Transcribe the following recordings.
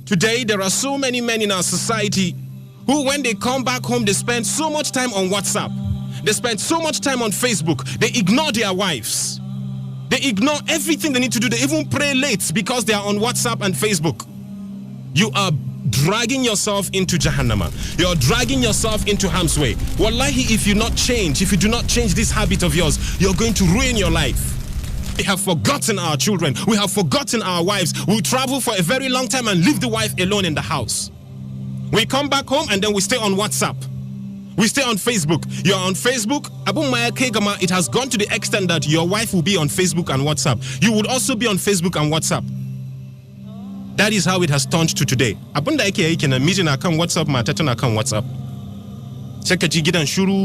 Today, there are so many men in our society who, when they come back home, they spend so much time on WhatsApp. They spend so much time on Facebook. They ignore their wives. They ignore everything they need to do. They even pray late because they are on WhatsApp and Facebook. You are dragging yourself into Jahannama. You are dragging yourself into harm's way. Wallahi, if you do not change this habit of yours, you're going to ruin your life. We have forgotten our children. We have forgotten our wives. We travel for a very long time and leave the wife alone in the house. We come back home and then we stay on WhatsApp. We stay on Facebook. You're on Facebook. Abu Maya Kegama, it has gone to the extent that your wife will be on Facebook and WhatsApp. You would also be on Facebook and WhatsApp. That is how it has turned to today. Abunda yake yake na miji na kan WhatsApp, mata tana kan WhatsApp. Sai ka ji gidan shuru.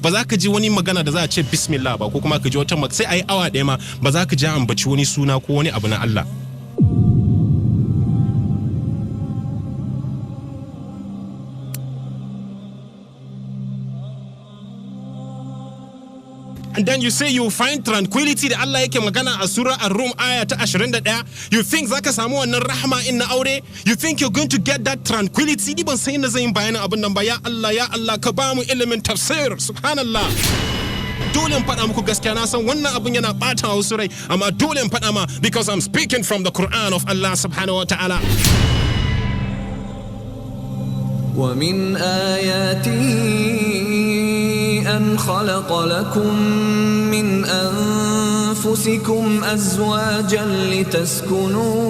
Ba za ka ji wani magana da za a ce bismillah ba ko kuma ka ji wata sai ayi awa ɗaya ma ba za ka ji ambaci wani suna ko wani abu na Allah. And then you say you find tranquility da Allah yake magana a Surah Ar-Rum aya ta 21. You think zaka samu wannan rahma in na aure? You think you're going to get that tranquility? Ni ban san yadda zan yi bayanin abin nan ba. Ya Allah ka ba mu ilimin tafsir. Subhanallah. Dole in faɗa muku gaskiya na san wannan abin yana ɓata wasu rai, amma dole in faɗa ma because I'm speaking from the Quran of Allah subhanahu wa ta'ala. ومن آياته أن خلق لكم من أنفسكم أزواجا لتسكنوا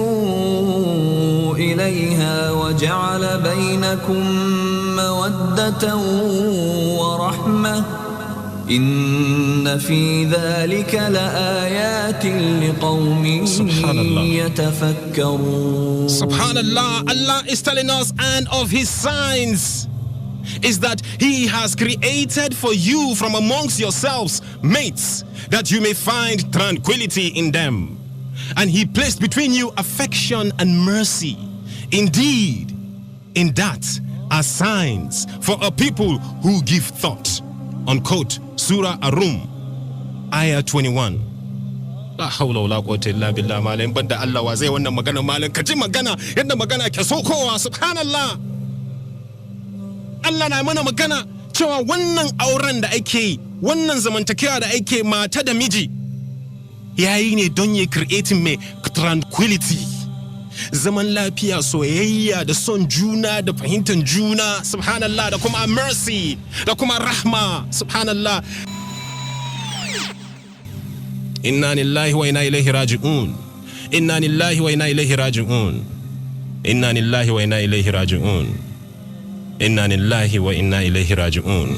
إليها وجعل بينكم مودة ورحمة إن في ذلك لآيات لقوم يتفكرون. Subhanallah, Allah is telling us, and of his signs is that he has created for you from amongst yourselves mates, that you may find tranquility in them. And he placed between you affection and mercy. Indeed, in that are signs for a people who give thought. Unquote, Surah Ar-Rum, Ayah 21. La hawla wala quwwata illa billah. Malam banda Allah wa zai wannan magana malam, ka ji magana yadda magana ke sokowa. Subhanallah. Allah na mana magana cewa wannan auren da ake yi, wannan zamantakewa da ake mata da miji, yayi ne don ya creating me tranquility, zaman lafiya, soyayya da son juna da fahimtar juna. Subhanallah. Da kuma mercy, da kuma rahma. Subhanallah. Inna lillahi wa inna ilaihi raji'un. Inna lillahi wa inna ilaihi raji'un. Inna lillahi wa inna ilaihi raji'un. Inna lillahi wa inna ilaihi raji'un.